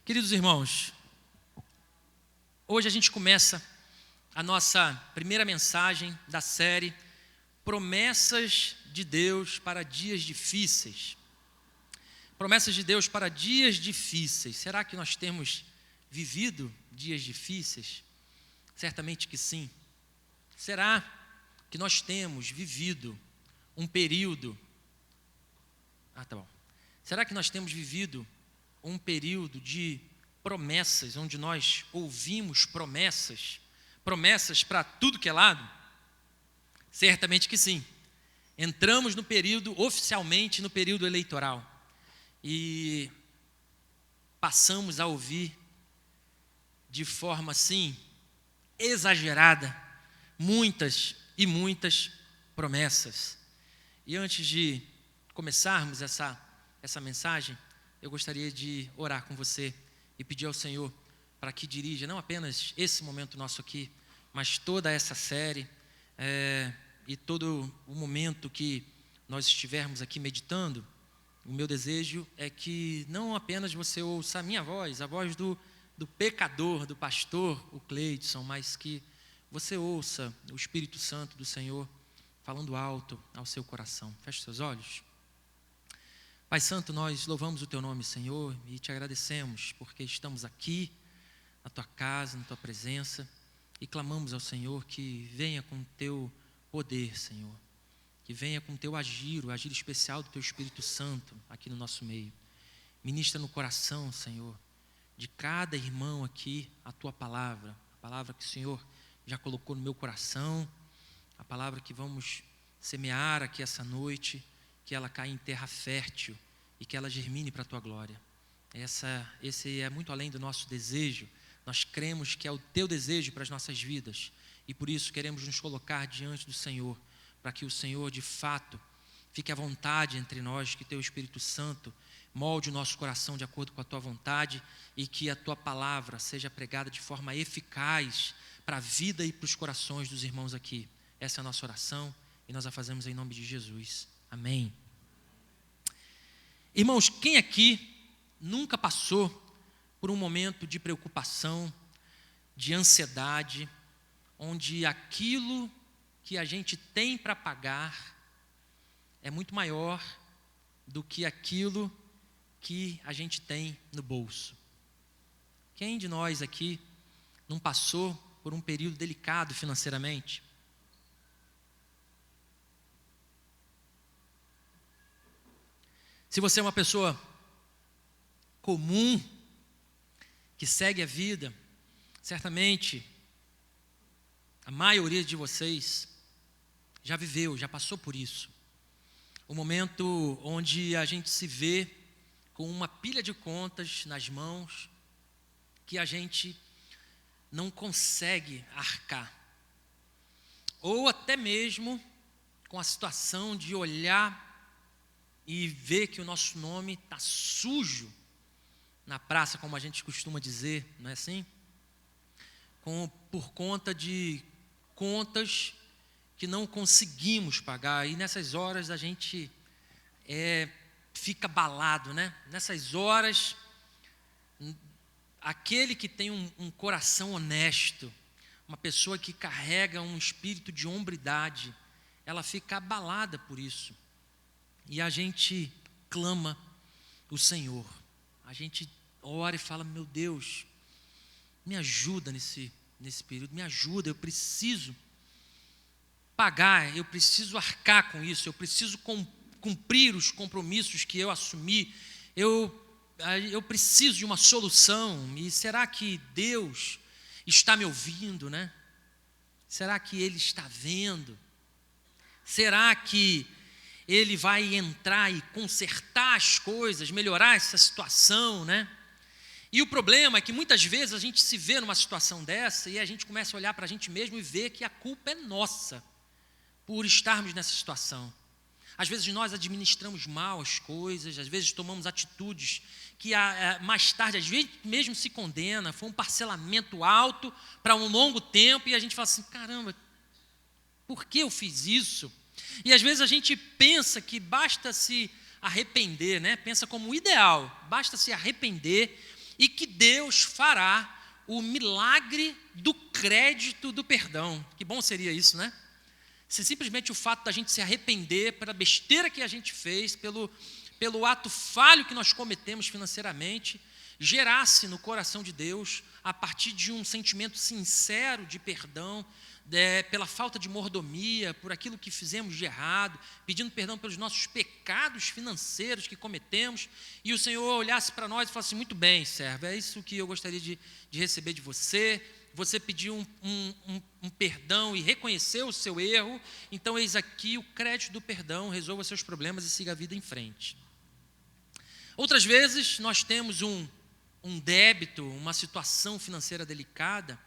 Queridos irmãos, hoje a gente começa a nossa primeira mensagem da série Promessas de Deus para dias difíceis. Promessas de Deus para dias difíceis. Será que nós temos vivido dias difíceis? Certamente que sim. Será que nós temos vivido um período... Será que nós temos vivido um período de promessas, onde nós ouvimos promessas para tudo que é lado? Certamente que sim. Entramos no período, oficialmente no período eleitoral, e passamos a ouvir de forma assim, exagerada, muitas e muitas promessas. E antes de começarmos essa mensagem, eu gostaria de orar com você e pedir ao Senhor para que dirija não apenas esse momento nosso aqui, mas toda essa série e todo o momento que nós estivermos aqui meditando. O meu desejo é que não apenas você ouça a minha voz, a voz do pecador, do pastor, o Cleidson, mas que você ouça o Espírito Santo do Senhor falando alto ao seu coração. Feche seus olhos. Pai Santo, nós louvamos o Teu nome, Senhor, e Te agradecemos porque estamos aqui na Tua casa, na Tua presença, e clamamos ao Senhor que venha com o Teu poder, Senhor, que venha com o Teu agir, o agir especial do Teu Espírito Santo aqui no nosso meio. Ministra no coração, Senhor, de cada irmão aqui a Tua palavra, a palavra que o Senhor já colocou no meu coração, a palavra que vamos semear aqui essa noite, que ela caia em terra fértil e que ela germine para a Tua glória. Esse é muito além do nosso desejo. Nós cremos que é o Teu desejo para as nossas vidas e por isso queremos nos colocar diante do Senhor, para que o Senhor de fato fique à vontade entre nós, que Teu Espírito Santo molde o nosso coração de acordo com a Tua vontade e que a Tua palavra seja pregada de forma eficaz para a vida e para os corações dos irmãos aqui. Essa é a nossa oração e nós a fazemos em nome de Jesus. Amém. Irmãos, quem aqui nunca passou por um momento de preocupação, de ansiedade, onde aquilo que a gente tem para pagar é muito maior do que aquilo que a gente tem no bolso? Quem de nós aqui não passou por um período delicado financeiramente? Se você é uma pessoa comum, que segue a vida, certamente a maioria de vocês já viveu, já passou por isso. O momento onde a gente se vê com uma pilha de contas nas mãos que a gente não consegue arcar. Ou até mesmo com a situação de olhar e ver que o nosso nome está sujo na praça, como a gente costuma dizer, não é assim? Por conta de contas que não conseguimos pagar. E nessas horas a gente fica abalado, né? Nessas horas, aquele que tem um coração honesto, uma pessoa que carrega um espírito de hombridade, ela fica abalada por isso. E a gente clama o Senhor. A gente ora e fala: meu Deus, me ajuda nesse período, me ajuda, eu preciso pagar, eu preciso arcar com isso, eu preciso cumprir os compromissos que eu assumi, eu preciso de uma solução. E será que Deus está me ouvindo, né? Será que Ele está vendo? Será que Ele vai entrar e consertar as coisas, melhorar essa situação, né? E o problema é que muitas vezes a gente se vê numa situação dessa e a gente começa a olhar para a gente mesmo e ver que a culpa é nossa por estarmos nessa situação. Às vezes nós administramos mal as coisas, às vezes tomamos atitudes que mais tarde, às vezes mesmo se condena, foi um parcelamento alto para um longo tempo e a gente fala assim: caramba, por que eu fiz isso? E às vezes a gente pensa que basta se arrepender, né? Pensa como ideal, basta se arrepender e que Deus fará o milagre do crédito do perdão. Que bom seria isso, né? Se simplesmente o fato da gente se arrepender pela besteira que a gente fez, pelo ato falho que nós cometemos financeiramente, gerasse no coração de Deus, a partir de um sentimento sincero de perdão, pela falta de mordomia, por aquilo que fizemos de errado, pedindo perdão pelos nossos pecados financeiros que cometemos, e o Senhor olhasse para nós e falasse: muito bem, servo, é isso que eu gostaria de receber de você. Você pediu um perdão e reconheceu o seu erro, então eis aqui o crédito do perdão, resolva seus problemas e siga a vida em frente. Outras vezes nós temos um débito, uma situação financeira delicada,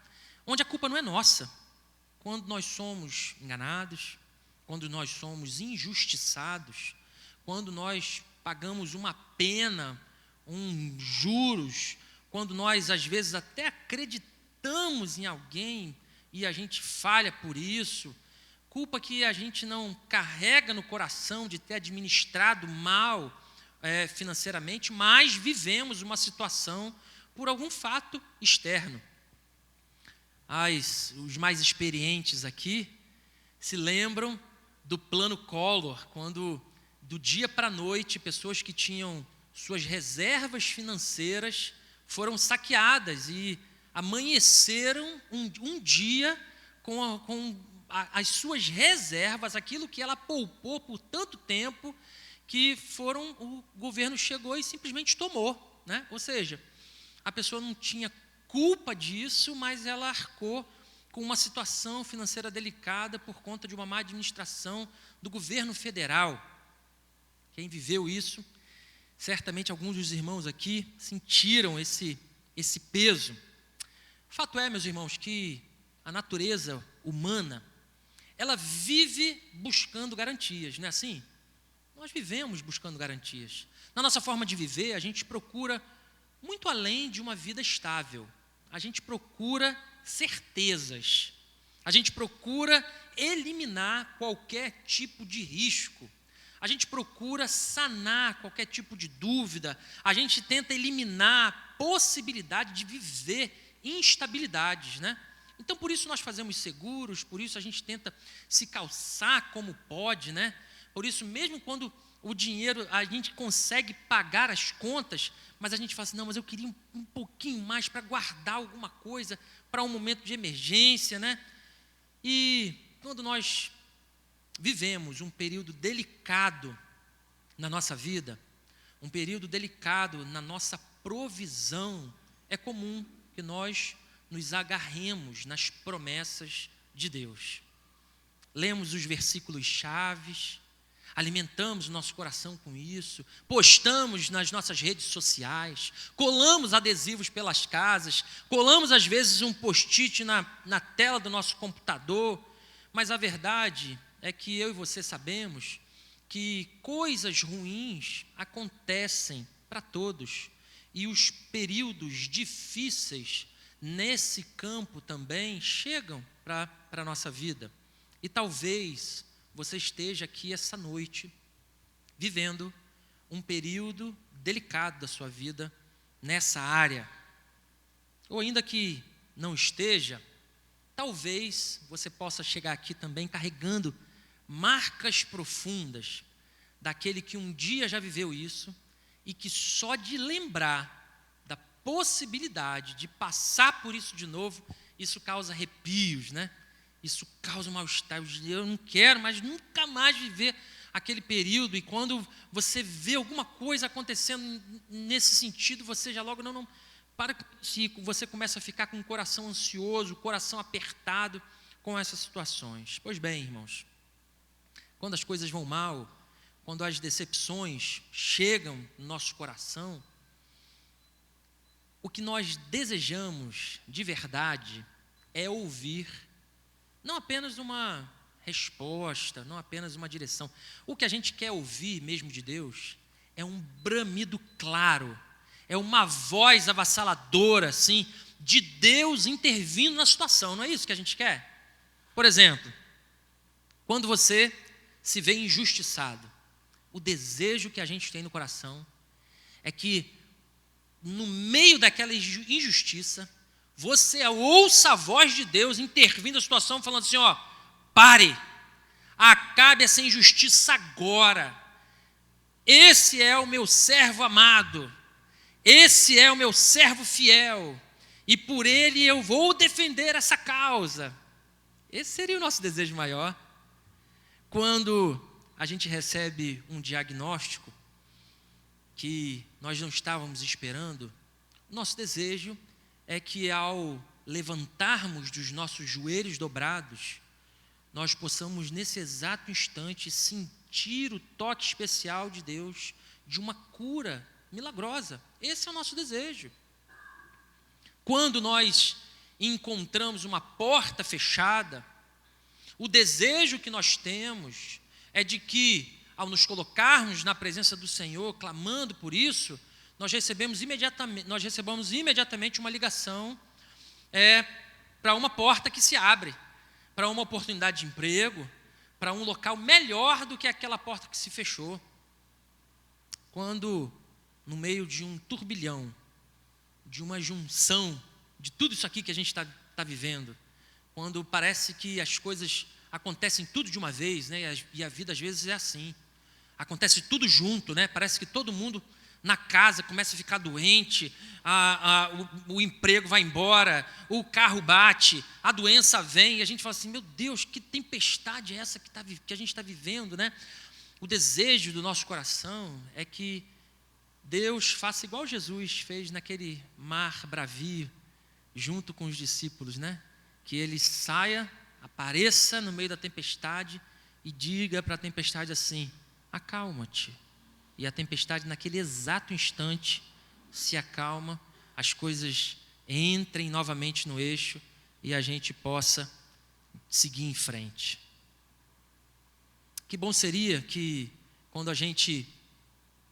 onde a culpa não é nossa. Quando nós somos enganados, quando nós somos injustiçados, quando nós pagamos uma pena, juros, quando nós às vezes até acreditamos em alguém e a gente falha por isso, culpa que a gente não carrega no coração de ter administrado mal financeiramente, mas vivemos uma situação por algum fato externo. Os mais experientes aqui se lembram do plano Collor, quando do dia para a noite pessoas que tinham suas reservas financeiras foram saqueadas e amanheceram um dia com as suas reservas, aquilo que ela poupou por tanto tempo, que o governo chegou e simplesmente tomou, né? Ou seja, a pessoa não tinha culpa disso, mas ela arcou com uma situação financeira delicada por conta de uma má administração do governo federal. Quem viveu isso, certamente alguns dos irmãos aqui sentiram esse peso. Fato é, meus irmãos, que a natureza humana, ela vive buscando garantias, não é assim? Nós vivemos buscando garantias. Na nossa forma de viver, a gente procura muito além de uma vida estável. A gente procura certezas. A gente procura eliminar qualquer tipo de risco. A gente procura sanar qualquer tipo de dúvida. A gente tenta eliminar a possibilidade de viver instabilidades, né? Então, por isso nós fazemos seguros, por isso a gente tenta se calçar como pode, né? Por isso, mesmo quando o dinheiro, a gente consegue pagar as contas, mas a gente fala assim: não, mas eu queria um pouquinho mais para guardar alguma coisa para um momento de emergência, né? E quando nós vivemos um período delicado na nossa vida, um período delicado na nossa provisão, é comum que nós nos agarremos nas promessas de Deus. Lemos os versículos chaves, alimentamos o nosso coração com isso, postamos nas nossas redes sociais, colamos adesivos pelas casas, colamos às vezes um post-it na tela do nosso computador, mas a verdade é que eu e você sabemos que coisas ruins acontecem para todos, e os períodos difíceis nesse campo também chegam para a nossa vida. E talvez você esteja aqui essa noite vivendo um período delicado da sua vida nessa área. Ou ainda que não esteja, talvez você possa chegar aqui também carregando marcas profundas daquele que um dia já viveu isso e que só de lembrar da possibilidade de passar por isso de novo, isso causa arrepios, né? Isso causa um mal-estar. Eu não quero mais, nunca mais viver aquele período. E quando você vê alguma coisa acontecendo nesse sentido, você já logo não para. Se você começa a ficar com o coração ansioso, o coração apertado com essas situações. Pois bem, irmãos, quando as coisas vão mal, quando as decepções chegam no nosso coração, o que nós desejamos de verdade é ouvir não apenas uma resposta, não apenas uma direção. O que a gente quer ouvir mesmo de Deus é um bramido claro, é uma voz avassaladora, assim, de Deus intervindo na situação. Não é isso que a gente quer? Por exemplo, quando você se vê injustiçado, o desejo que a gente tem no coração é que no meio daquela injustiça, você ouça a voz de Deus intervindo na situação, falando assim, ó, pare, acabe essa injustiça agora. Esse é o meu servo amado, esse é o meu servo fiel, e por ele eu vou defender essa causa. Esse seria o nosso desejo maior. Quando a gente recebe um diagnóstico que nós não estávamos esperando, nosso desejo é que ao levantarmos dos nossos joelhos dobrados, nós possamos nesse exato instante sentir o toque especial de Deus, de uma cura milagrosa. Esse é o nosso desejo. Quando nós encontramos uma porta fechada, o desejo que nós temos é de que, ao nos colocarmos na presença do Senhor, clamando por isso, nós recebamos imediatamente uma ligação para uma porta que se abre, para uma oportunidade de emprego, para um local melhor do que aquela porta que se fechou. Quando, no meio de um turbilhão, de uma junção de tudo isso aqui que a gente está vivendo, quando parece que as coisas acontecem tudo de uma vez, né? E a vida às vezes é assim, acontece tudo junto, né? Parece que todo mundo na casa começa a ficar doente, o emprego vai embora, o carro bate, a doença vem, e a gente fala assim, meu Deus, que tempestade é essa que a gente está vivendo, né? O desejo do nosso coração é que Deus faça igual Jesus fez naquele mar bravio, junto com os discípulos, né? Que ele saia, apareça no meio da tempestade e diga para a tempestade assim, acalma-te. E a tempestade naquele exato instante se acalma, as coisas entrem novamente no eixo e a gente possa seguir em frente. Que bom seria que quando a gente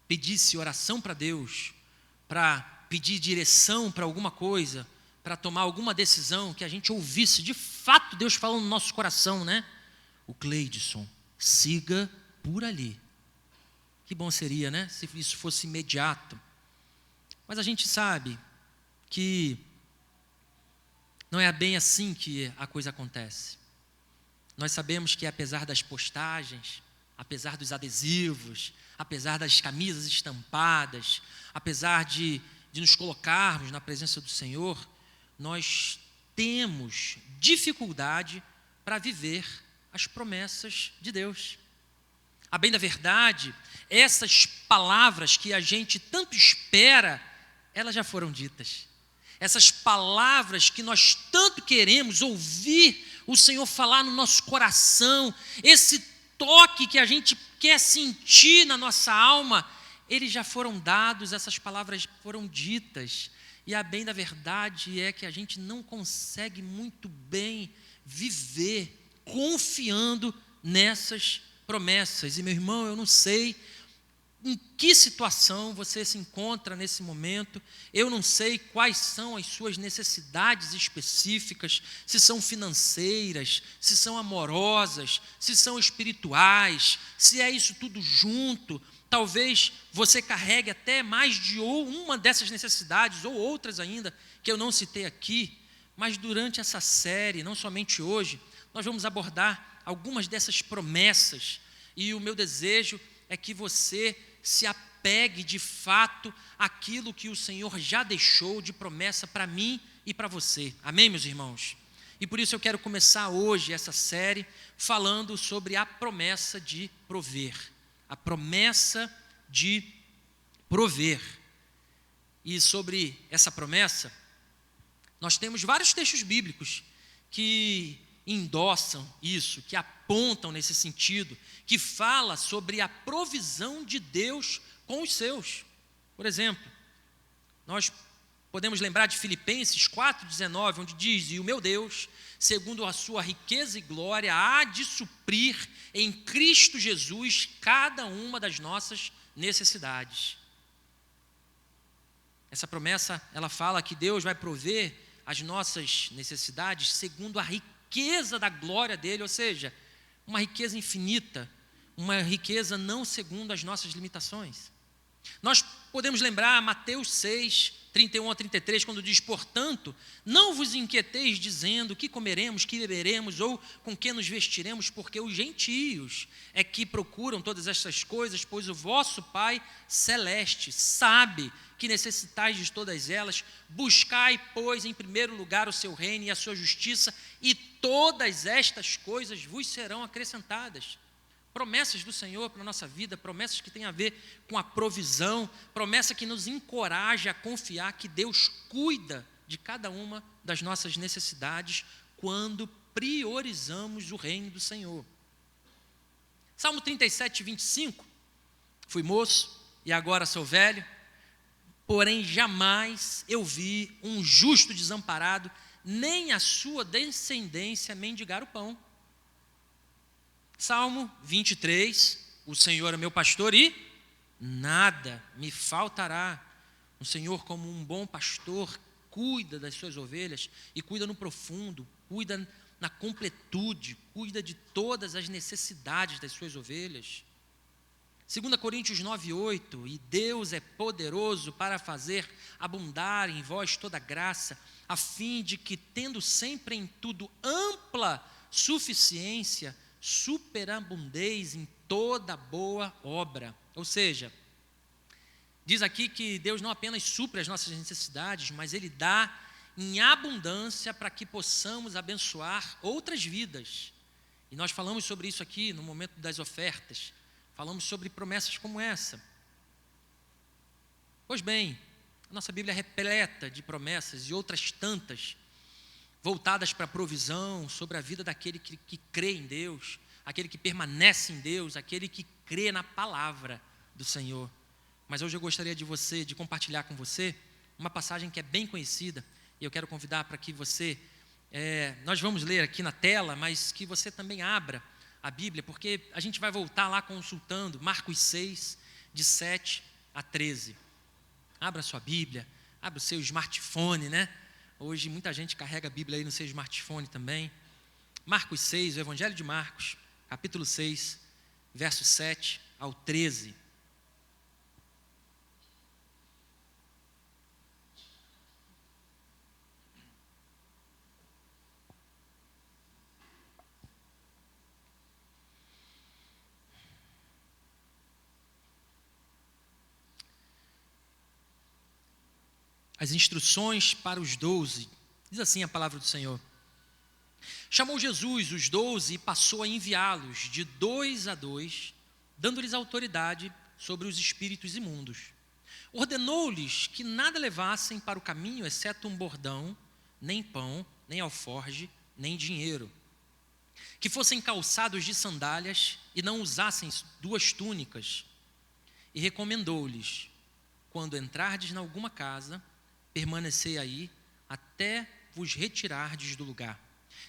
pedisse oração para Deus, para pedir direção para alguma coisa, para tomar alguma decisão, que a gente ouvisse de fato Deus falando no nosso coração, né? O Cleidson, siga por ali. Que bom seria, né? Se isso fosse imediato. Mas a gente sabe que não é bem assim que a coisa acontece. Nós sabemos que apesar das postagens, apesar dos adesivos, apesar das camisas estampadas, apesar de nos colocarmos na presença do Senhor, nós temos dificuldade para viver as promessas de Deus. A bem da verdade, essas palavras que a gente tanto espera, elas já foram ditas. Essas palavras que nós tanto queremos ouvir o Senhor falar no nosso coração, esse toque que a gente quer sentir na nossa alma, eles já foram dados, essas palavras foram ditas. E a bem da verdade é que a gente não consegue muito bem viver confiando nessas promessas. E meu irmão, eu não sei em que situação você se encontra nesse momento, eu não sei quais são as suas necessidades específicas, se são financeiras, se são amorosas, se são espirituais, se é isso tudo junto. Talvez você carregue até mais de uma dessas necessidades, ou outras ainda, que eu não citei aqui, mas durante essa série, não somente hoje, nós vamos abordar algumas dessas promessas, e o meu desejo é que você se apegue de fato àquilo que o Senhor já deixou de promessa para mim e para você. Amém, meus irmãos? E por isso eu quero começar hoje essa série falando sobre a promessa de prover. A promessa de prover. E sobre essa promessa, nós temos vários textos bíblicos que endossam isso, que apontam nesse sentido, que fala sobre a provisão de Deus com os seus. Por exemplo, nós podemos lembrar de Filipenses 4,19, onde diz, e o meu Deus, segundo a sua riqueza e glória, há de suprir em Cristo Jesus cada uma das nossas necessidades. Essa promessa, ela fala que Deus vai prover as nossas necessidades segundo a riqueza da glória dele, ou seja, uma riqueza infinita, uma riqueza não segundo as nossas limitações. Nós podemos lembrar Mateus 6, 31 a 33, quando diz: portanto, não vos inquieteis dizendo que comeremos, que beberemos ou com que nos vestiremos, porque os gentios é que procuram todas estas coisas, pois o vosso Pai Celeste sabe que necessitais de todas elas. Buscai, pois, em primeiro lugar o seu reino e a sua justiça, e todas estas coisas vos serão acrescentadas. Promessas do Senhor para a nossa vida, promessas que têm a ver com a provisão, promessa que nos encoraja a confiar que Deus cuida de cada uma das nossas necessidades quando priorizamos o reino do Senhor. Salmo 37, 25, fui moço e agora sou velho, porém jamais eu vi um justo desamparado, nem a sua descendência mendigar o pão. Salmo 23, o Senhor é meu pastor e nada me faltará. O Senhor, como um bom pastor, cuida das suas ovelhas e cuida no profundo, cuida na completude, cuida de todas as necessidades das suas ovelhas. 2 Coríntios 9, 8, e Deus é poderoso para fazer abundar em vós toda graça, a fim de que, tendo sempre em tudo ampla suficiência, superabundez em toda boa obra. Ou seja, diz aqui que Deus não apenas supre as nossas necessidades, mas Ele dá em abundância para que possamos abençoar outras vidas. E nós falamos sobre isso aqui no momento das ofertas, falamos sobre promessas como essa. Pois bem, a nossa Bíblia é repleta de promessas e outras tantas voltadas para a provisão, sobre a vida daquele que crê em Deus, aquele que permanece em Deus, aquele que crê na palavra do Senhor. Mas hoje eu gostaria de compartilhar com você uma passagem que é bem conhecida, e eu quero convidar para que você, nós vamos ler aqui na tela, mas que você também abra a Bíblia, porque a gente vai voltar lá consultando Marcos 6, de 7 a 13. Abra a sua Bíblia, abra o seu smartphone, né? Hoje muita gente carrega a Bíblia aí no seu smartphone também. Marcos 6, o Evangelho de Marcos, capítulo 6, verso 7 ao 13. As instruções para os 12, diz assim a palavra do Senhor: chamou Jesus os 12 e passou a enviá-los de 2 a 2, dando-lhes autoridade sobre os espíritos imundos. Ordenou-lhes que nada levassem para o caminho, exceto um bordão, nem pão, nem alforge, nem dinheiro. Que fossem calçados de sandálias e não usassem 2 túnicas. E recomendou-lhes: quando entrardes em alguma casa, permanecei aí até vos retirardes do lugar.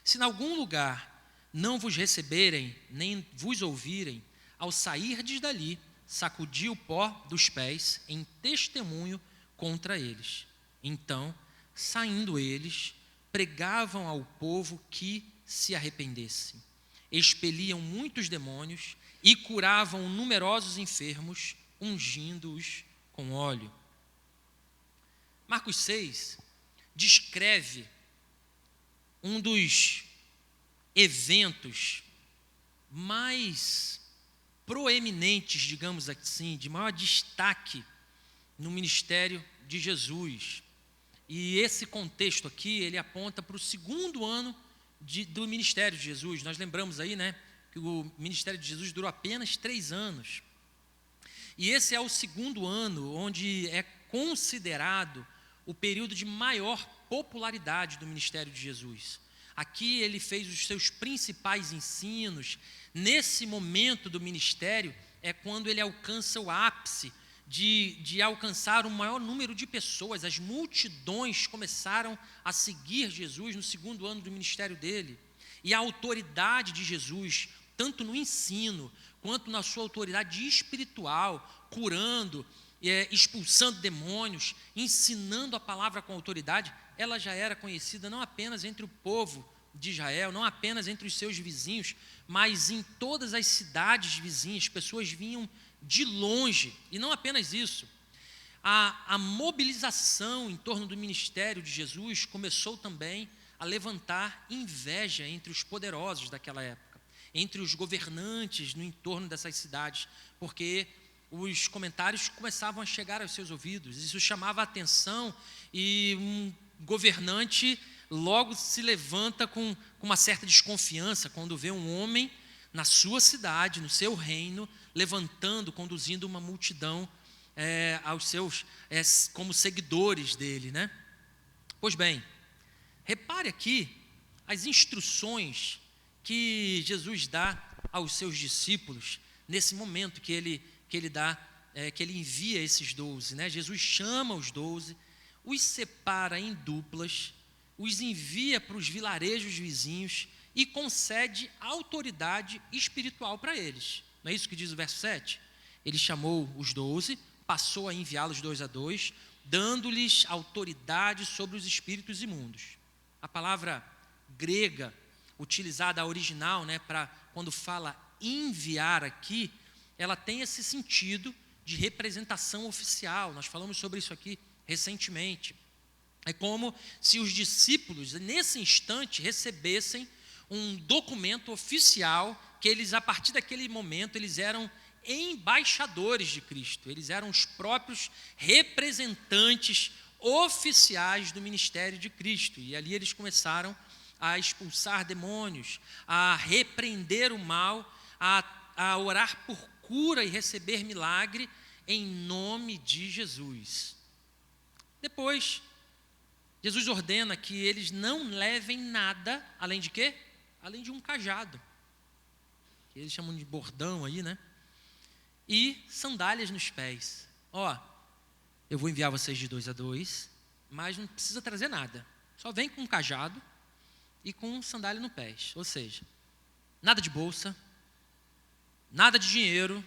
Se em algum lugar não vos receberem, nem vos ouvirem, ao sairdes dali, sacudi o pó dos pés em testemunho contra eles. Então, saindo eles, pregavam ao povo que se arrependesse. Expeliam muitos demônios e curavam numerosos enfermos, ungindo-os com óleo. Marcos 6 descreve um dos eventos mais proeminentes, digamos assim, de maior destaque no ministério de Jesus. E esse contexto aqui, ele aponta para o 2º ano do ministério de Jesus. Nós lembramos aí, né, que o ministério de Jesus durou apenas 3 anos. E esse é o 2º ano onde é considerado o período de maior popularidade do ministério de Jesus. Aqui ele fez os seus principais ensinos. Nesse momento do ministério é quando ele alcança o ápice de alcançar o maior número de pessoas. As multidões começaram a seguir Jesus no 2º ano do ministério dele. E a autoridade de Jesus, tanto no ensino, quanto na sua autoridade espiritual, curando, expulsando demônios, ensinando a palavra com autoridade, ela já era conhecida não apenas entre o povo de Israel, não apenas entre os seus vizinhos, mas em todas as cidades vizinhas. Pessoas vinham de longe, e não apenas isso, a mobilização em torno do ministério de Jesus começou também a levantar inveja entre os poderosos daquela época, entre os governantes no entorno dessas cidades, porque os comentários começavam a chegar aos seus ouvidos, isso chamava a atenção, e um governante logo se levanta com uma certa desconfiança quando vê um homem na sua cidade, no seu reino, levantando, conduzindo uma multidão aos seus, como seguidores dele, né? Pois bem, repare aqui as instruções que Jesus dá aos seus discípulos nesse momento que ele dá, que ele envia esses 12, né? Jesus chama os 12, os separa em duplas, os envia para os vilarejos vizinhos e concede autoridade espiritual para eles. Não é isso que diz o verso 7? Ele chamou os 12, passou a enviá-los 2 a 2, dando-lhes autoridade sobre os espíritos imundos. A palavra grega, utilizada a original, né, para quando fala enviar aqui, ela tem esse sentido de representação oficial. Nós falamos sobre isso aqui recentemente. É como se os discípulos, nesse instante, recebessem um documento oficial que eles, a partir daquele momento, eles eram embaixadores de Cristo. Eles eram os próprios representantes oficiais do ministério de Cristo. E ali eles começaram a expulsar demônios, a repreender o mal, a orar por cura e receber milagre em nome de Jesus. Depois, Jesus ordena que eles não levem nada, além de quê? Além de um cajado, que eles chamam de bordão aí, né? E sandálias nos pés. Eu vou enviar vocês de 2 a 2, mas não precisa trazer nada. Só vem com um cajado e com sandália no pés. Ou seja, nada de bolsa, nada de dinheiro,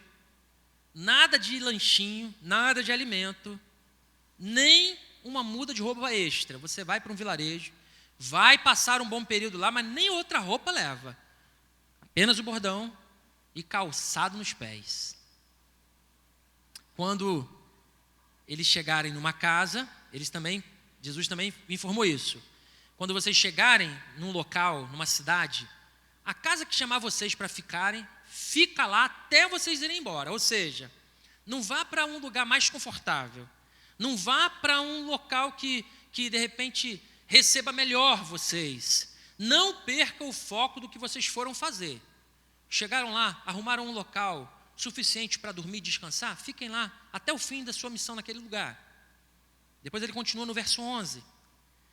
nada de lanchinho, nada de alimento, nem uma muda de roupa extra. Você vai para um vilarejo, vai passar um bom período lá, mas nem outra roupa leva. Apenas o bordão e calçado nos pés. Quando eles chegarem numa casa, Jesus também informou isso. Quando vocês chegarem num local, numa cidade, a casa que chamar vocês para ficarem, fica lá até vocês irem embora. Ou seja, não vá para um lugar mais confortável. Não vá para um local que de repente receba melhor vocês. Não perca o foco do que vocês foram fazer. Chegaram lá, arrumaram um local suficiente para dormir e descansar, fiquem lá até o fim da sua missão naquele lugar. Depois ele continua no verso 11.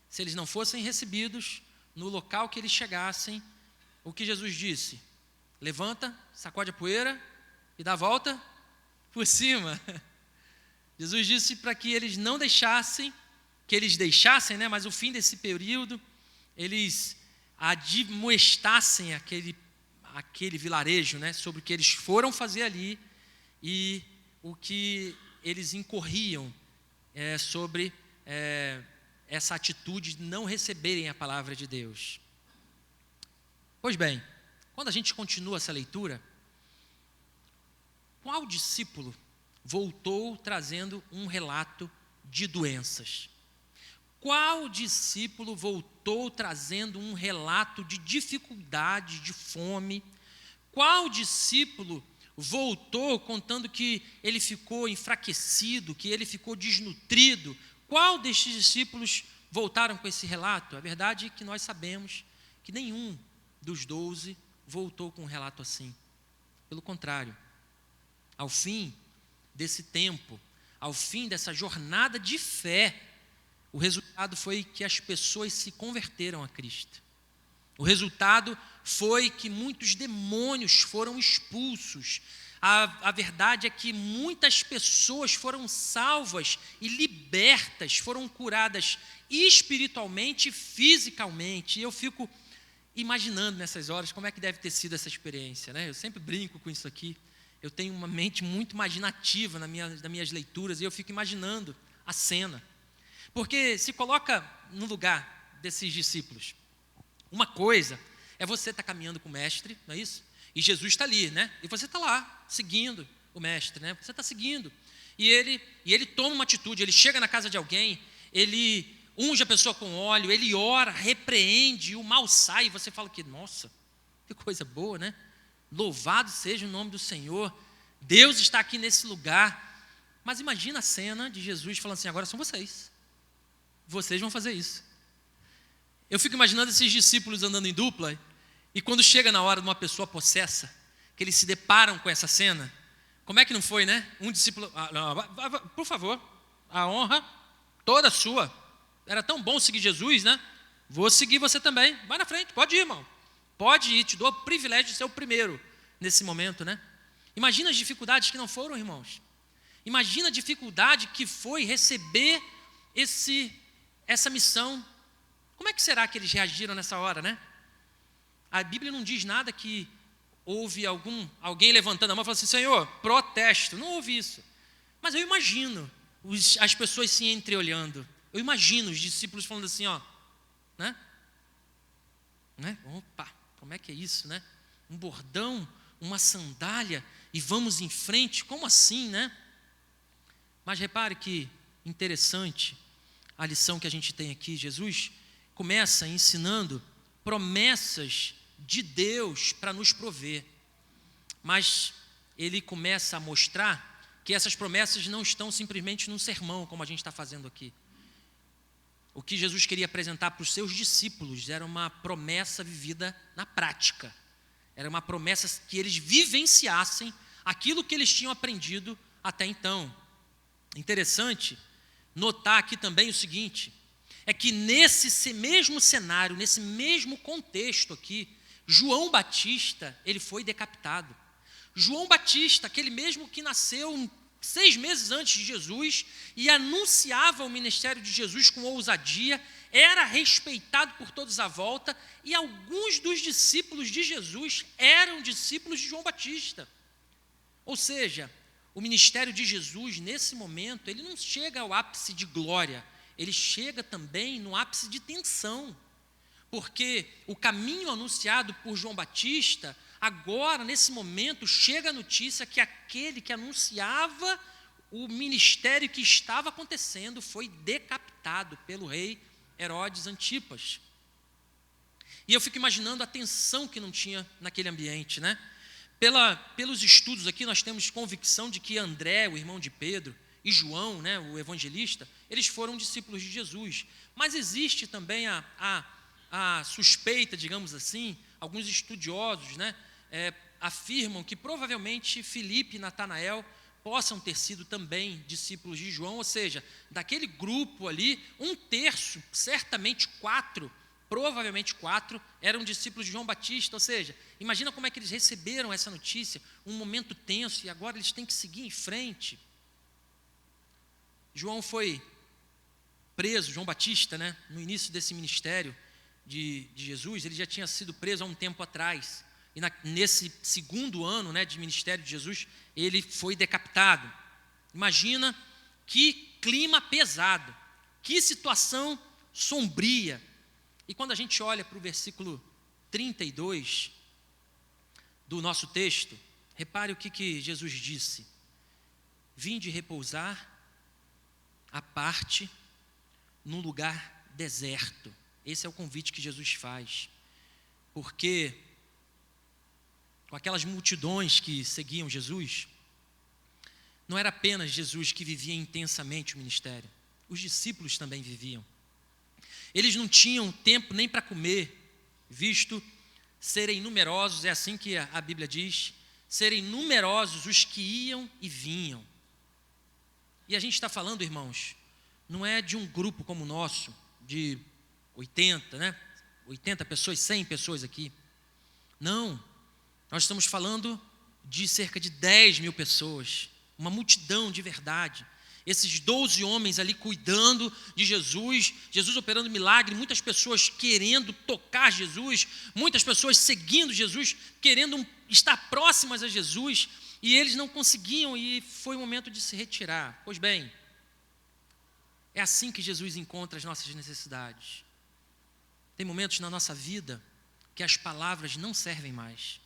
Se eles não fossem recebidos no local que eles chegassem, o que Jesus disse? Levanta, sacode a poeira e dá a volta por cima. Jesus disse para que eles não deixassem, né, mas o fim desse período, eles admoestassem aquele vilarejo, né, sobre o que eles foram fazer ali e o que eles incorriam sobre essa atitude de não receberem a palavra de Deus. Pois bem, quando a gente continua essa leitura, qual discípulo voltou trazendo um relato de doenças? Qual discípulo voltou trazendo um relato de dificuldade, de fome? Qual discípulo voltou contando que ele ficou enfraquecido, que ele ficou desnutrido? Qual destes discípulos voltaram com esse relato? A verdade é que nós sabemos que nenhum dos 12 voltou com um relato assim. Pelo contrário, ao fim desse tempo, ao fim dessa jornada de fé, o resultado foi que as pessoas se converteram a Cristo. O resultado foi que muitos demônios foram expulsos. A verdade é que muitas pessoas foram salvas e libertas, foram curadas espiritualmente e fisicamente. E eu fico imaginando nessas horas como é que deve ter sido essa experiência, né? Eu sempre brinco com isso aqui. Eu tenho uma mente muito imaginativa nas minhas leituras e eu fico imaginando a cena. Porque se coloca no lugar desses discípulos. Uma coisa é você estar caminhando com o mestre, não é isso? E Jesus está ali, né? E você está lá, seguindo, o mestre, né? Você está seguindo. E ele toma uma atitude, ele chega na casa de alguém, ele unge a pessoa com óleo, ele ora, repreende, o mal sai, e você fala que, nossa, que coisa boa, né? Louvado seja o nome do Senhor, Deus está aqui nesse lugar. Mas imagina a cena de Jesus falando assim, agora são vocês vão fazer isso. Eu fico imaginando esses discípulos andando em dupla, e quando chega na hora de uma pessoa possessa, que eles se deparam com essa cena, como é que não foi, né? Um discípulo, por favor, a honra toda sua, era tão bom seguir Jesus, né? Vou seguir você também, vai na frente, pode ir, irmão, pode ir, te dou o privilégio de ser o primeiro nesse momento, né? Imagina as dificuldades que não foram, irmãos. Imagina a dificuldade que foi receber essa missão. Como é que será que eles reagiram nessa hora, né? A Bíblia não diz nada que houve alguém levantando a mão e falando assim, Senhor, protesto. Não houve isso. Mas eu imagino as pessoas se entreolhando. Eu imagino os discípulos falando assim, ó, né? Opa, como é que é isso, né? Um bordão, uma sandália e vamos em frente, como assim, né? Mas repare que interessante a lição que a gente tem aqui. Jesus começa ensinando promessas de Deus para nos prover, mas ele começa a mostrar que essas promessas não estão simplesmente num sermão, como a gente está fazendo aqui. O que Jesus queria apresentar para os seus discípulos era uma promessa vivida na prática, era uma promessa que eles vivenciassem aquilo que eles tinham aprendido até então. Interessante notar aqui também o seguinte, é que nesse mesmo cenário, nesse mesmo contexto aqui, João Batista, ele foi decapitado. João Batista, aquele mesmo que nasceu 6 meses antes de Jesus e anunciava o ministério de Jesus com ousadia, era respeitado por todos à volta, e alguns dos discípulos de Jesus eram discípulos de João Batista. Ou seja, o ministério de Jesus, nesse momento, ele não chega ao ápice de glória, ele chega também no ápice de tensão, porque o caminho anunciado por João Batista, agora, nesse momento, chega a notícia que aquele que anunciava o ministério que estava acontecendo foi decapitado pelo rei Herodes Antipas. E eu fico imaginando a tensão que não tinha naquele ambiente, né? Pelos estudos aqui, nós temos convicção de que André, o irmão de Pedro, e João, né, o evangelista, eles foram discípulos de Jesus. Mas existe também a suspeita, digamos assim, alguns estudiosos, né, afirmam que provavelmente Filipe e Natanael possam ter sido também discípulos de João, ou seja, daquele grupo ali, 1/3, certamente 4, provavelmente 4, eram discípulos de João Batista, ou seja, imagina como é que eles receberam essa notícia, um momento tenso, e agora eles têm que seguir em frente. João foi preso, João Batista, né, no início desse ministério de Jesus, ele já tinha sido preso há um tempo atrás, e nesse segundo ano, né, de ministério de Jesus, ele foi decapitado. Imagina que clima pesado, que situação sombria. E quando a gente olha para o versículo 32 do nosso texto, repare o que Jesus disse: vinde repousar à parte num lugar deserto. Esse é o convite que Jesus faz, porque com aquelas multidões que seguiam Jesus, não era apenas Jesus que vivia intensamente o ministério, os discípulos também viviam. Eles não tinham tempo nem para comer, visto serem numerosos, é assim que a Bíblia diz, serem numerosos os que iam e vinham. E a gente está falando, irmãos, não é de um grupo como o nosso, de 80, né? 80 pessoas, 100 pessoas aqui. Não, nós estamos falando de cerca de 10 mil pessoas, uma multidão de verdade. Esses 12 homens ali cuidando de Jesus, Jesus operando milagre, muitas pessoas querendo tocar Jesus, muitas pessoas seguindo Jesus, querendo estar próximas a Jesus, e eles não conseguiam, e foi o momento de se retirar. Pois bem, é assim que Jesus encontra as nossas necessidades. Tem momentos na nossa vida que as palavras não servem mais.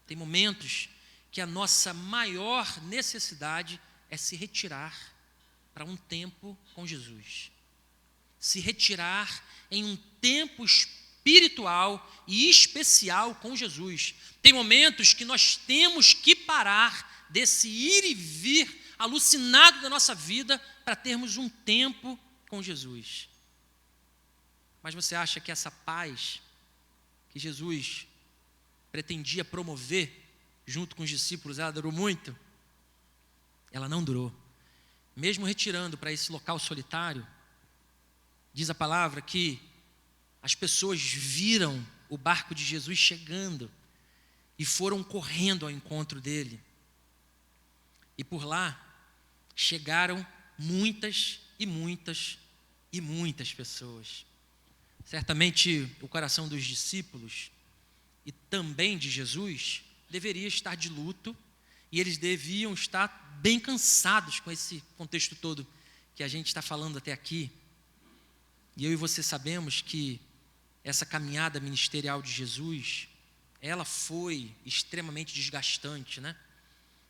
Tem momentos que a nossa maior necessidade é se retirar para um tempo com Jesus. Se retirar em um tempo espiritual e especial com Jesus. Tem momentos que nós temos que parar desse ir e vir alucinado da nossa vida para termos um tempo com Jesus. Mas você acha que essa paz que Jesus pretendia promover junto com os discípulos, ela durou muito? Ela não durou. Mesmo retirando para esse local solitário, diz a palavra que as pessoas viram o barco de Jesus chegando e foram correndo ao encontro dele. E por lá chegaram muitas e muitas e muitas pessoas. Certamente o coração dos discípulos e também de Jesus deveria estar de luto, e eles deviam estar bem cansados com esse contexto todo que a gente está falando até aqui. E eu e você sabemos que essa caminhada ministerial de Jesus, ela foi extremamente desgastante, né?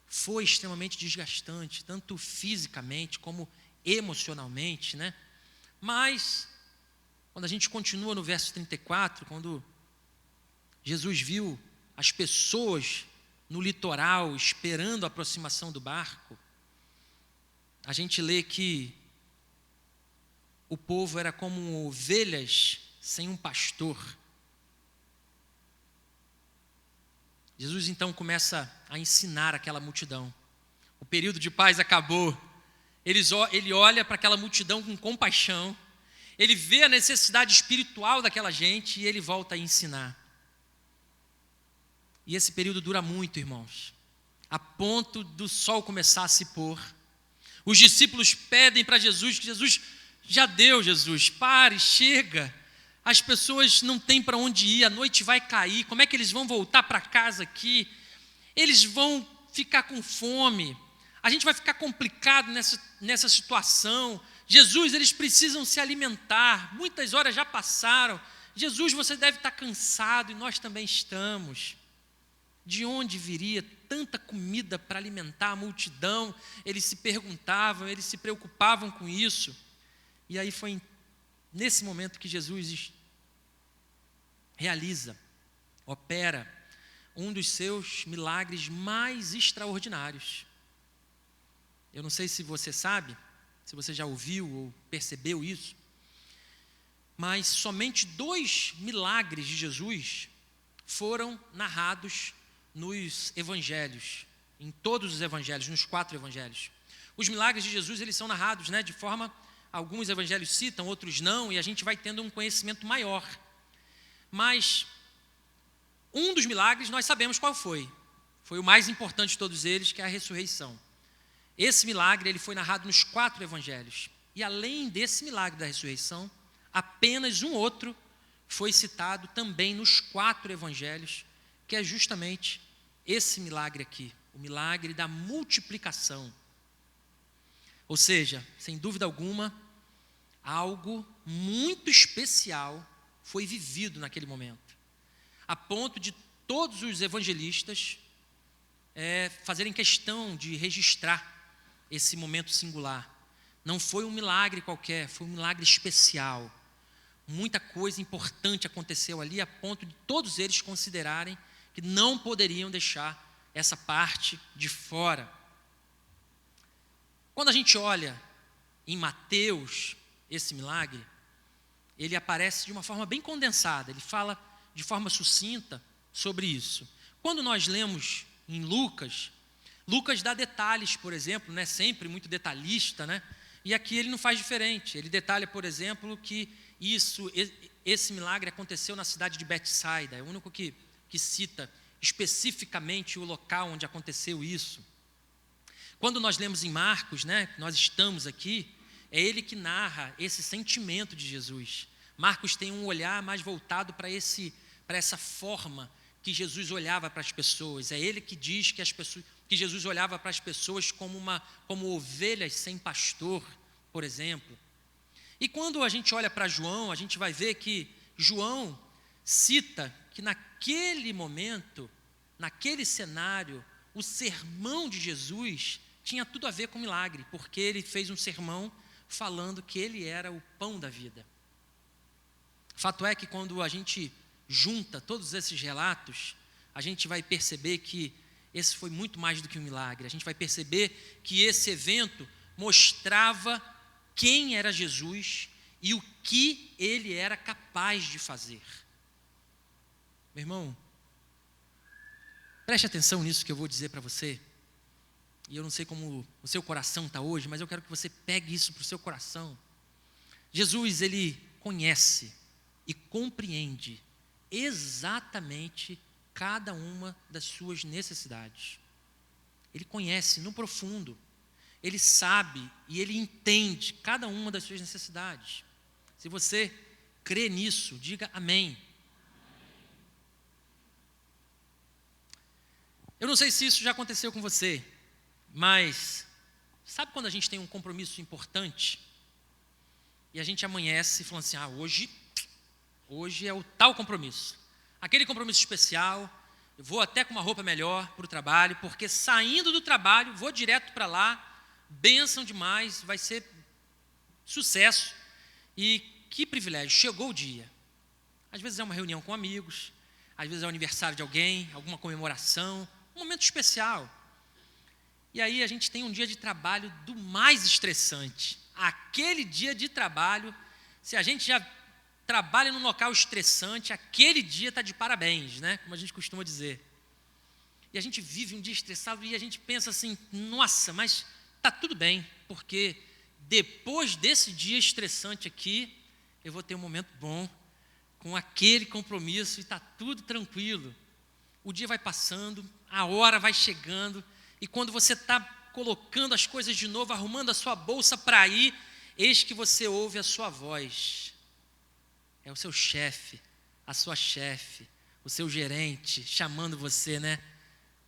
Foi extremamente desgastante, tanto fisicamente como emocionalmente, né? Mas, quando a gente continua no verso 34, quando Jesus viu as pessoas no litoral esperando a aproximação do barco, a gente lê que o povo era como ovelhas sem um pastor. Jesus então começa a ensinar aquela multidão. O período de paz acabou. Ele olha para aquela multidão com compaixão. Ele vê a necessidade espiritual daquela gente e ele volta a ensinar. E esse período dura muito, irmãos, a ponto do sol começar a se pôr. Os discípulos pedem para Jesus, que Jesus, já deu, Jesus, pare, chega. As pessoas não têm para onde ir, a noite vai cair, como é que eles vão voltar para casa aqui? Eles vão ficar com fome, a gente vai ficar complicado nessa situação. Jesus, eles precisam se alimentar, muitas horas já passaram. Jesus, você deve estar cansado e nós também estamos. De onde viria tanta comida para alimentar a multidão? Eles se perguntavam, eles se preocupavam com isso. E aí foi nesse momento que Jesus realiza, opera um dos seus milagres mais extraordinários. Eu não sei se você sabe, se você já ouviu ou percebeu isso, mas somente 2 milagres de Jesus foram narrados nos evangelhos, em todos os evangelhos, nos 4 evangelhos. Os milagres de Jesus, eles são narrados, de forma, alguns evangelhos citam, outros não, e a gente vai tendo um conhecimento maior. Mas um dos milagres nós sabemos qual foi. Foi o mais importante de todos eles, que é a ressurreição. Esse milagre, ele foi narrado nos 4 evangelhos. E além desse milagre da ressurreição, apenas um outro foi citado também nos 4 evangelhos, que é justamente esse milagre aqui, o milagre da multiplicação. Ou seja, sem dúvida alguma, algo muito especial foi vivido naquele momento, a ponto de todos os evangelistas fazerem questão de registrar esse momento singular. Não foi um milagre qualquer, foi um milagre especial. Muita coisa importante aconteceu ali, a ponto de todos eles considerarem que não poderiam deixar essa parte de fora. Quando a gente olha em Mateus esse milagre, ele aparece de uma forma bem condensada, ele fala de forma sucinta sobre isso. Quando nós lemos em Lucas dá detalhes, por exemplo, sempre muito detalhista, e aqui ele não faz diferente. Ele detalha, por exemplo, que esse milagre aconteceu na cidade de Betsaida, é o único que cita especificamente o local onde aconteceu isso. Quando nós lemos em Marcos, nós estamos aqui, é ele que narra esse sentimento de Jesus. Marcos tem um olhar mais voltado para essa forma que Jesus olhava para as pessoas. É ele que diz que Jesus olhava para as pessoas como ovelhas sem pastor, por exemplo. E quando a gente olha para João, a gente vai ver que João cita que naquele momento, naquele cenário, o sermão de Jesus tinha tudo a ver com milagre, porque ele fez um sermão falando que ele era o pão da vida. Fato é que quando a gente junta todos esses relatos, a gente vai perceber que esse foi muito mais do que um milagre. A gente vai perceber que esse evento mostrava quem era Jesus e o que ele era capaz de fazer. Meu irmão, preste atenção nisso que eu vou dizer para você. E eu não sei como o seu coração está hoje, mas eu quero que você pegue isso para o seu coração. Jesus, ele conhece e compreende exatamente cada uma das suas necessidades. Ele conhece no profundo, ele sabe e ele entende cada uma das suas necessidades. Se você crê nisso, diga amém. Eu não sei se isso já aconteceu com você, mas sabe quando a gente tem um compromisso importante e a gente amanhece falando assim, hoje é o tal compromisso, aquele compromisso especial, eu vou até com uma roupa melhor para o trabalho, porque saindo do trabalho, vou direto para lá, bênção demais, vai ser sucesso, e que privilégio, chegou o dia. Às vezes é uma reunião com amigos, às vezes é o aniversário de alguém, alguma comemoração, um momento especial. E aí a gente tem um dia de trabalho do mais estressante. Aquele dia de trabalho, se a gente já trabalha num local estressante, aquele dia está de parabéns, né? Como a gente costuma dizer. E a gente vive um dia estressado e a gente pensa assim, nossa, mas está tudo bem, porque depois desse dia estressante aqui, eu vou ter um momento bom, com aquele compromisso e está tudo tranquilo. O dia vai passando, a hora vai chegando, e quando você está colocando as coisas de novo, arrumando a sua bolsa para ir, eis que você ouve a sua voz. É o seu chefe, a sua chefe, o seu gerente chamando você, né?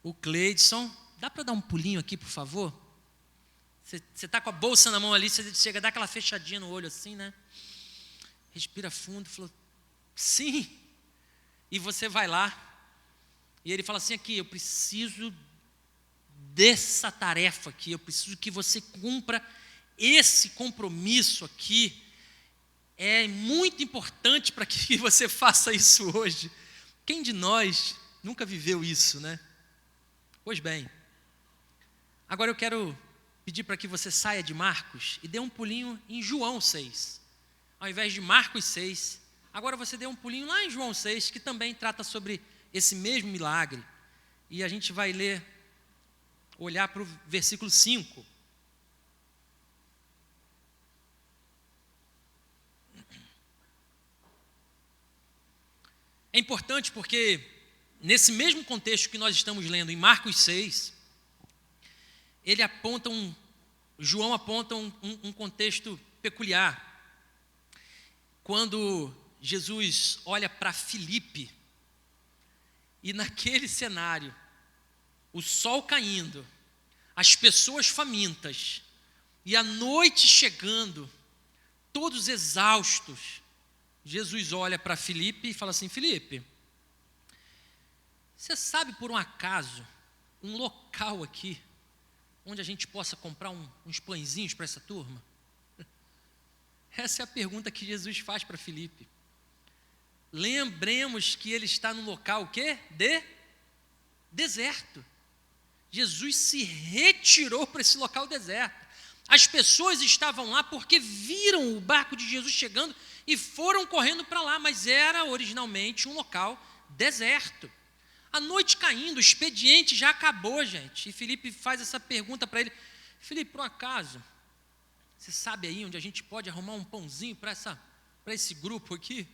O Cleidson, dá para dar um pulinho aqui, por favor? Você está com a bolsa na mão ali, você chega a dar aquela fechadinha no olho assim, né? Respira fundo, falou, sim. E você vai lá, e ele fala assim, aqui, eu preciso dessa tarefa aqui, eu preciso que você cumpra esse compromisso aqui, é muito importante para que você faça isso hoje. Quem de nós nunca viveu isso, né? Pois bem, agora eu quero pedir para que você saia de Marcos e dê um pulinho em João 6. Ao invés de Marcos 6, agora você dê um pulinho lá em João 6, que também trata sobre esse mesmo milagre. E a gente vai olhar para o versículo 5. É importante porque, nesse mesmo contexto que nós estamos lendo em Marcos 6, João aponta um contexto peculiar. Quando Jesus olha para Filipe, e naquele cenário, o sol caindo, as pessoas famintas, e a noite chegando, todos exaustos, Jesus olha para Filipe e fala assim, Filipe, você sabe por um acaso, um local aqui, onde a gente possa comprar uns pãezinhos para essa turma? Essa é a pergunta que Jesus faz para Filipe. Lembremos que ele está num local, o quê? Deserto. Jesus se retirou para esse local deserto. As pessoas estavam lá porque viram o barco de Jesus chegando e foram correndo para lá, mas era originalmente um local deserto. A noite caindo, o expediente já acabou, gente. E Filipe faz essa pergunta para ele. Filipe, por um acaso, você sabe aí onde a gente pode arrumar um pãozinho para esse grupo aqui?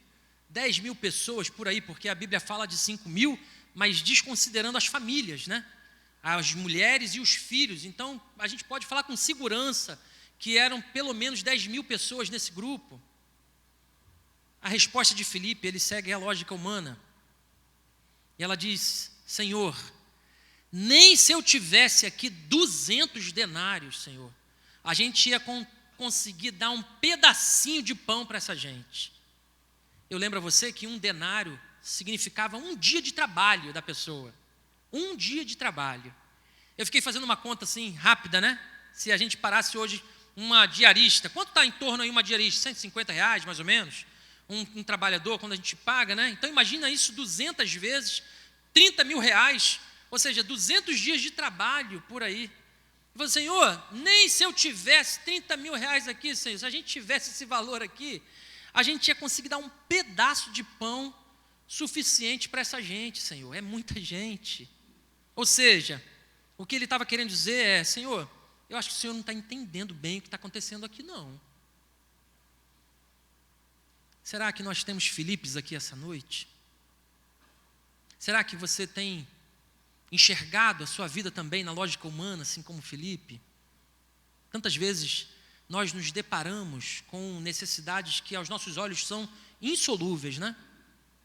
10.000 pessoas por aí, porque a Bíblia fala de 5.000, mas desconsiderando as famílias, né? As mulheres e os filhos. Então, a gente pode falar com segurança que eram pelo menos 10.000 pessoas nesse grupo. A resposta de Filipe, ele segue a lógica humana. E ela diz, Senhor, nem se eu tivesse aqui 200 denários, Senhor, a gente ia conseguir dar um pedacinho de pão para essa gente. Eu lembro a você que um denário significava um dia de trabalho da pessoa. Um dia de trabalho. Eu fiquei fazendo uma conta assim, rápida, né? Se a gente parasse hoje uma diarista, quanto está em torno aí uma diarista? R$150, mais ou menos? Um trabalhador, quando a gente paga, né? Então, imagina isso 200 vezes, R$30 mil, ou seja, 200 dias de trabalho por aí. Eu falei, Senhor, nem se eu tivesse R$30 mil aqui, Senhor, se a gente tivesse esse valor aqui, a gente ia conseguir dar um pedaço de pão suficiente para essa gente, Senhor. É muita gente. Ou seja, o que ele estava querendo dizer é, Senhor, eu acho que o Senhor não está entendendo bem o que está acontecendo aqui, não. Será que nós temos Filipes aqui essa noite? Será que você tem enxergado a sua vida também na lógica humana, assim como Filipe? Tantas vezes nós nos deparamos com necessidades que aos nossos olhos são insolúveis, né?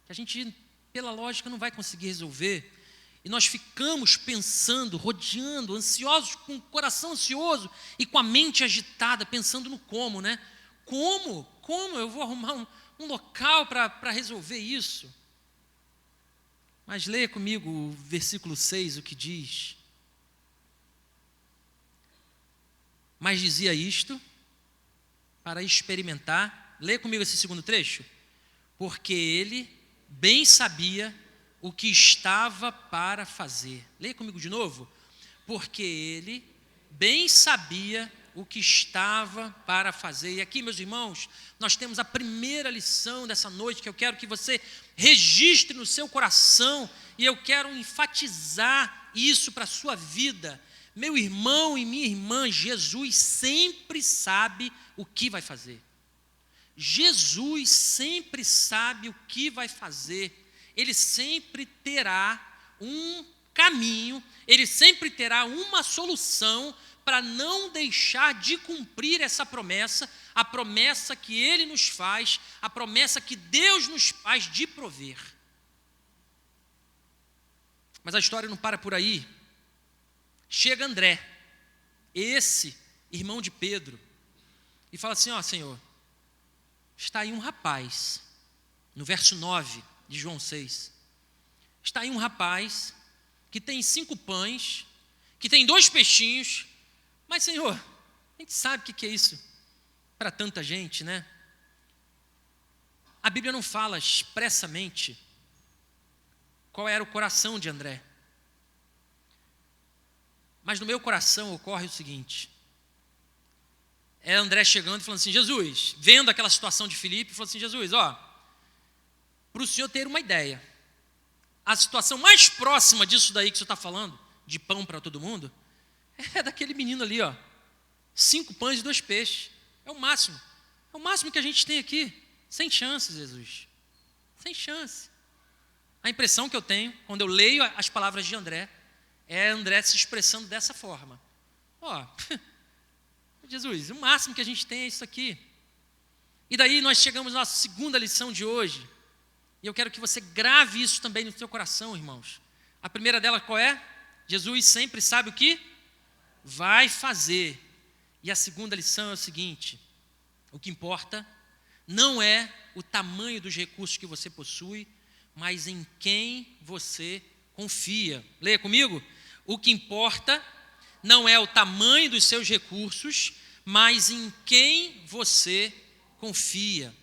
Que a gente, pela lógica, não vai conseguir resolver. E nós ficamos pensando, rodeando, ansiosos, com o coração ansioso e com a mente agitada, pensando no como, né? Como eu vou arrumar um local para resolver isso? Mas leia comigo o versículo 6, o que diz. Mas dizia isto para experimentar. Leia comigo esse segundo trecho. Porque ele bem sabia o que estava para fazer. Leia comigo de novo. Porque ele bem sabia o que estava para fazer. E aqui, meus irmãos, nós temos a primeira lição dessa noite, que eu quero que você registre no seu coração, e eu quero enfatizar isso para a sua vida. Meu irmão e minha irmã, Jesus sempre sabe o que vai fazer. Jesus sempre sabe o que vai fazer. Ele sempre terá um caminho, ele sempre terá uma solução para não deixar de cumprir essa promessa, a promessa que ele nos faz, a promessa que Deus nos faz de prover. Mas a história não para por aí. Chega André, esse irmão de Pedro, e fala assim, ó, Senhor, está aí um rapaz, no verso 9 de João 6, está aí um rapaz que tem 5 pães, que tem 2 peixinhos, mas, Senhor, a gente sabe o que é isso para tanta gente, né? A Bíblia não fala expressamente qual era o coração de André. Mas no meu coração ocorre o seguinte. É André chegando e falando assim, Jesus, vendo aquela situação de Filipe, falou assim, Jesus, ó, para o senhor ter uma ideia, a situação mais próxima disso daí que o senhor está falando, de pão para todo mundo, é daquele menino ali, ó, 5 pães e 2 peixes. É o máximo que a gente tem aqui. Sem chance, Jesus. Sem chance. A impressão que eu tenho, quando eu leio as palavras de André, é André se expressando dessa forma. Ó, Jesus, o máximo que a gente tem é isso aqui. E daí nós chegamos à nossa segunda lição de hoje. E eu quero que você grave isso também no seu coração, irmãos. A primeira dela qual é? Jesus sempre sabe o que vai fazer. E a segunda lição é o seguinte: o que importa não é o tamanho dos recursos que você possui, mas em quem você confia. Leia comigo. O que importa não é o tamanho dos seus recursos, mas em quem você confia.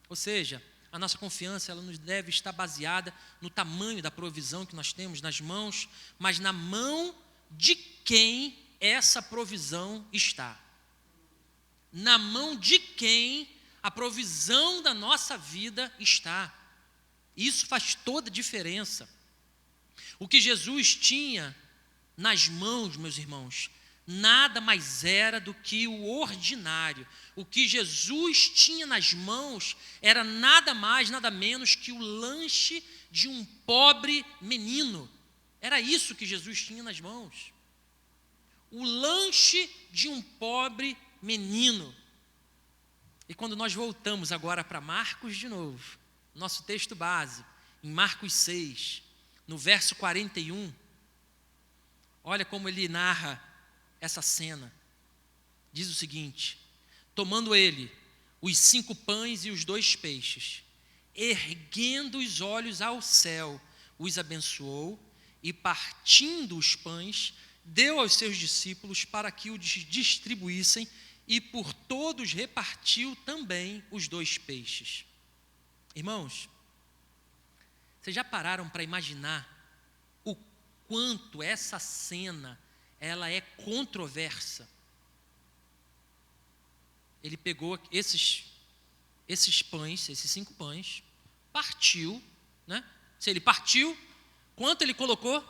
Ou seja, a nossa confiança ela não deve estar baseada no tamanho da provisão que nós temos nas mãos, mas na mão de quem essa provisão está. Na mão de quem a provisão da nossa vida está. Isso faz toda a diferença. O que Jesus tinha nas mãos, meus irmãos, nada mais era do que o ordinário. O que Jesus tinha nas mãos era nada mais, nada menos que o lanche de um pobre menino. Era isso que Jesus tinha nas mãos. O lanche de um pobre menino. E quando nós voltamos agora para Marcos de novo, nosso texto base, em Marcos 6, no verso 41, olha como ele narra essa cena. Diz o seguinte: tomando ele os 5 pães e os 2 peixes, erguendo os olhos ao céu, os abençoou e partindo os pães, deu aos seus discípulos para que o distribuíssem, e por todos repartiu também os 2 peixes. Irmãos, vocês já pararam para imaginar o quanto essa cena ela é controversa? Ele pegou esses pães, esses 5 pães, partiu, né? Se ele partiu, quanto ele colocou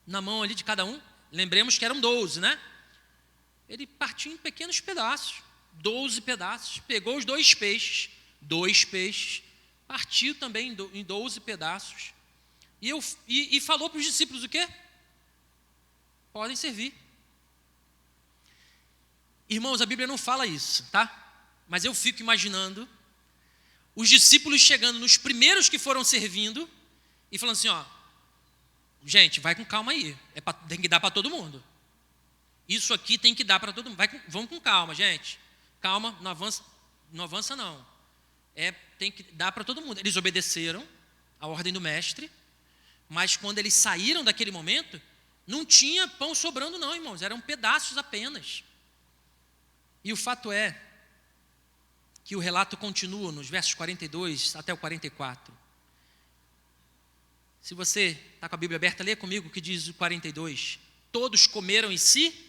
na mão ali de cada um? Lembremos que eram 12, né? Ele partiu em pequenos pedaços, 12 pedaços, pegou os 2 peixes, partiu também em 12 pedaços, e falou para os discípulos o quê? Podem servir. Irmãos, a Bíblia não fala isso, tá? Mas eu fico imaginando os discípulos chegando nos primeiros que foram servindo e falando assim, ó, gente, vai com calma aí, tem que dar para todo mundo. Isso aqui tem que dar para todo mundo. Vamos com calma, gente. Calma, não avança não. Tem que dar para todo mundo. Eles obedeceram a ordem do mestre, mas quando eles saíram daquele momento, não tinha pão sobrando não, irmãos, eram pedaços apenas. E o fato é que o relato continua nos versos 42 até o 44. Se você está com a Bíblia aberta, lê comigo o que diz o 42. Todos comeram e se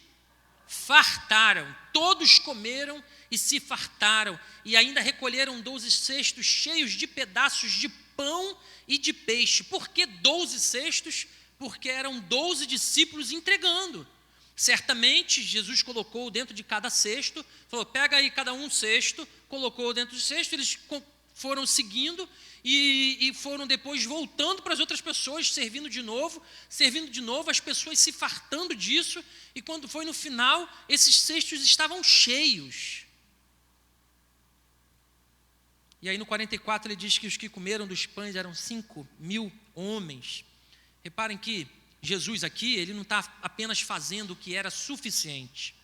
fartaram. Todos comeram e se fartaram. E ainda recolheram 12 cestos cheios de pedaços de pão e de peixe. Por que 12 cestos? Porque eram 12 discípulos entregando. Certamente, Jesus colocou dentro de cada cesto, falou, pega aí cada um cesto, colocou dentro do cesto, eles foram seguindo e foram depois voltando para as outras pessoas, servindo de novo, as pessoas se fartando disso, e quando foi no final, esses cestos estavam cheios. E aí no 44 ele diz que os que comeram dos pães eram 5.000 homens. Reparem que Jesus aqui, ele não está apenas fazendo o que era suficiente.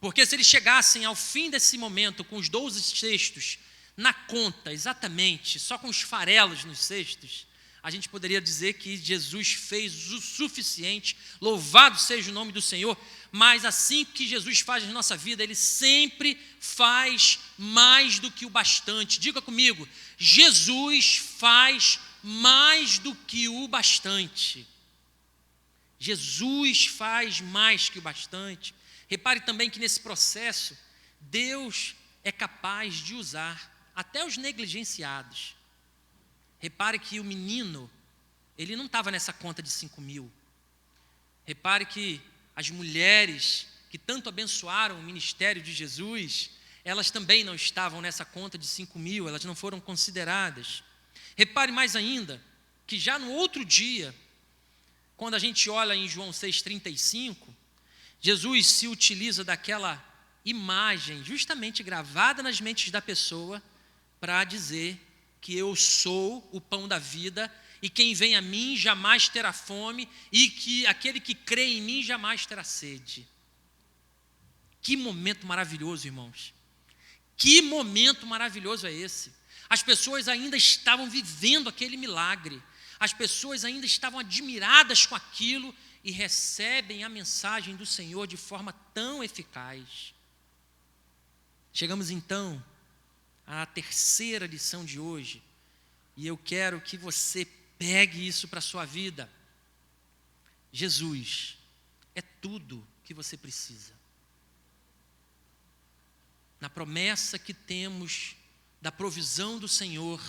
Porque se eles chegassem ao fim desse momento com os 12 cestos na conta, exatamente, só com os farelos nos cestos, a gente poderia dizer que Jesus fez o suficiente, louvado seja o nome do Senhor, mas assim que Jesus faz na nossa vida, Ele sempre faz mais do que o bastante. Diga comigo, Jesus faz mais do que o bastante. Jesus faz mais que o bastante. Repare também que nesse processo, Deus é capaz de usar até os negligenciados. Repare que o menino, ele não estava nessa conta de 5.000. Repare que as mulheres que tanto abençoaram o ministério de Jesus, elas também não estavam nessa conta de 5.000, elas não foram consideradas. Repare mais ainda, que já no outro dia, quando a gente olha em João 6,35, Jesus se utiliza daquela imagem justamente gravada nas mentes da pessoa para dizer que eu sou o pão da vida e quem vem a mim jamais terá fome e que aquele que crê em mim jamais terá sede. Que momento maravilhoso, irmãos. Que momento maravilhoso é esse. As pessoas ainda estavam vivendo aquele milagre. As pessoas ainda estavam admiradas com aquilo e recebem a mensagem do Senhor de forma tão eficaz. Chegamos então à terceira lição de hoje, e eu quero que você pegue isso para a sua vida. Jesus é tudo que você precisa. Na promessa que temos da provisão do Senhor,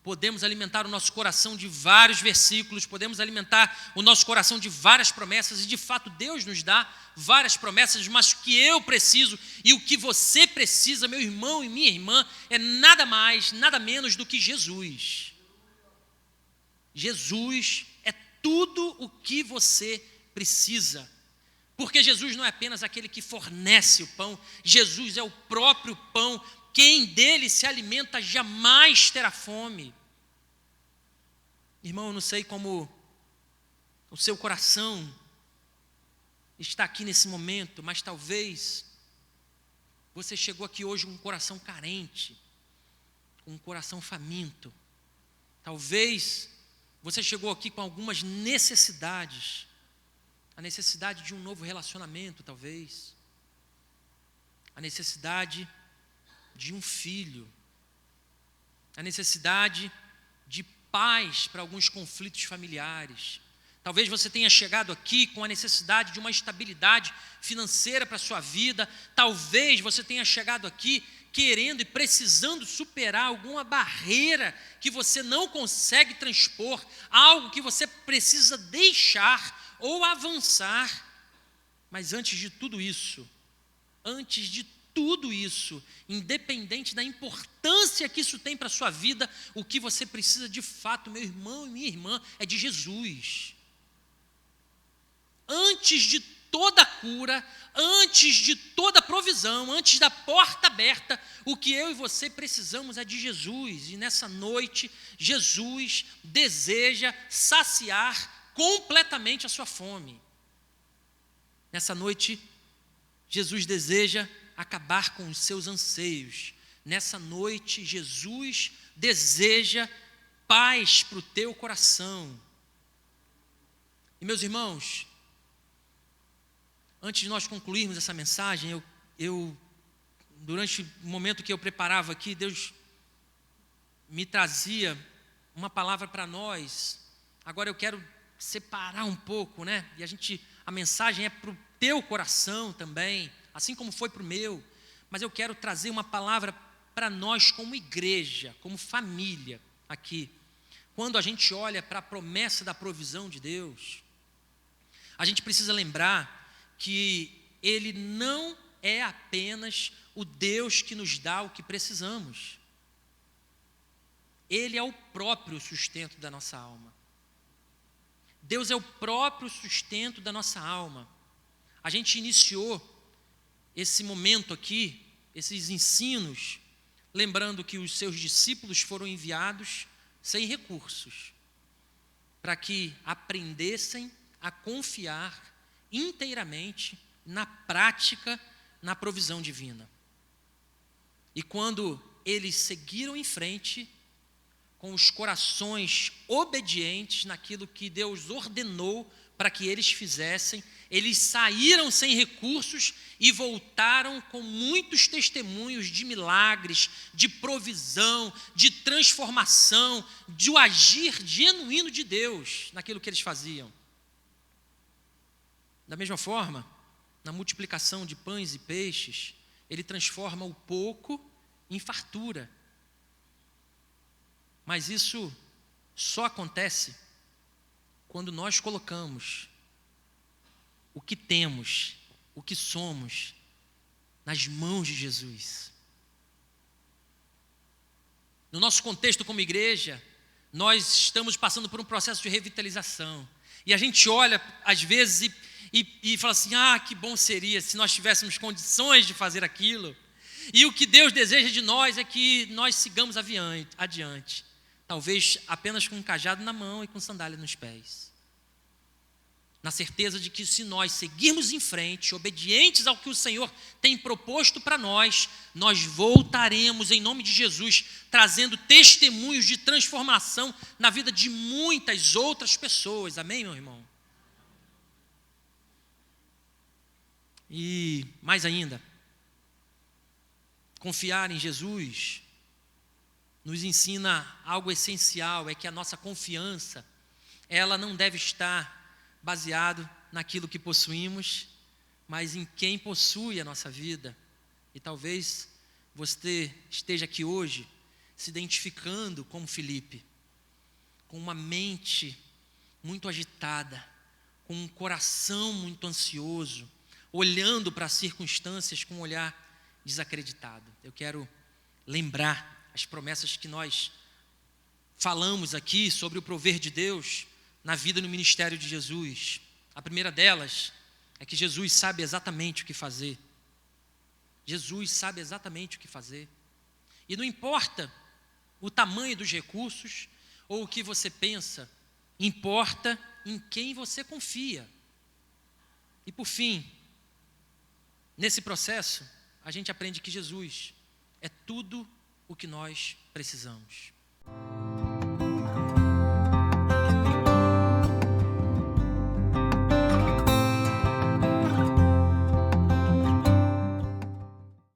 podemos alimentar o nosso coração de vários versículos, podemos alimentar o nosso coração de várias promessas, e de fato Deus nos dá várias promessas, mas o que eu preciso e o que você precisa, meu irmão e minha irmã, é nada mais, nada menos do que Jesus. Jesus é tudo o que você precisa, porque Jesus não é apenas aquele que fornece o pão, Jesus é o próprio pão. Quem dele se alimenta jamais terá fome. Irmão, eu não sei como o seu coração está aqui nesse momento, mas talvez você chegou aqui hoje com um coração carente, com um coração faminto. Talvez você chegou aqui com algumas necessidades. a necessidade de um novo relacionamento, talvez, a necessidade de um filho, a necessidade de paz para alguns conflitos familiares. Talvez você tenha chegado aqui com a necessidade de uma estabilidade financeira para a sua vida. Talvez você tenha chegado aqui querendo e precisando superar alguma barreira que você não consegue transpor, algo que você precisa deixar ou avançar. Mas antes de tudo isso, independente da importância que isso tem para a sua vida, o que você precisa de fato, meu irmão e minha irmã, é de Jesus. Antes de toda cura, antes de toda provisão, antes da porta aberta, o que eu e você precisamos é de Jesus. E nessa noite, Jesus deseja saciar completamente a sua fome. Nessa noite, Jesus deseja acabar com os seus anseios. Nessa noite, Jesus deseja paz para o teu coração. E meus irmãos, antes de nós concluirmos essa mensagem, durante o momento que eu preparava aqui, Deus me trazia uma palavra para nós. Agora eu quero separar um pouco, né? E a mensagem é para o teu coração também, assim como foi para o meu. Mas eu quero trazer uma palavra para nós como igreja, como família aqui. Quando a gente olha para a promessa da provisão de Deus, a gente precisa lembrar que Ele não é apenas o Deus que nos dá o que precisamos. Ele é o próprio sustento da nossa alma. Deus é o próprio sustento da nossa alma. A gente iniciou esse momento aqui, esses ensinos, lembrando que os seus discípulos foram enviados sem recursos, para que aprendessem a confiar inteiramente na prática, na provisão divina. E quando eles seguiram em frente, com os corações obedientes naquilo que Deus ordenou para que eles fizessem, eles saíram sem recursos e voltaram com muitos testemunhos de milagres, de provisão, de transformação, de o agir genuíno de Deus naquilo que eles faziam. Da mesma forma, na multiplicação de pães e peixes, Ele transforma o pouco em fartura. Mas isso só acontece quando nós colocamos o que temos, o que somos, nas mãos de Jesus. No nosso contexto como igreja, nós estamos passando por um processo de revitalização. E a gente olha, às vezes, e fala assim, que bom seria se nós tivéssemos condições de fazer aquilo. E o que Deus deseja de nós é que nós sigamos adiante. Talvez apenas com um cajado na mão e com sandália nos pés. Na certeza de que se nós seguirmos em frente, obedientes ao que o Senhor tem proposto para nós, nós voltaremos em nome de Jesus, trazendo testemunhos de transformação na vida de muitas outras pessoas. Amém, meu irmão? E mais ainda, confiar em Jesus nos ensina algo essencial, é que a nossa confiança, ela não deve estar baseado naquilo que possuímos, mas em quem possui a nossa vida. E talvez você esteja aqui hoje se identificando como Filipe, com uma mente muito agitada, com um coração muito ansioso, olhando para as circunstâncias com um olhar desacreditado. Eu quero lembrar as promessas que nós falamos aqui sobre o prover de Deus na vida e no ministério de Jesus. A primeira delas é que Jesus sabe exatamente o que fazer. Jesus sabe exatamente o que fazer. E não importa o tamanho dos recursos ou o que você pensa, importa em quem você confia. E por fim, nesse processo, a gente aprende que Jesus é tudo o que nós precisamos.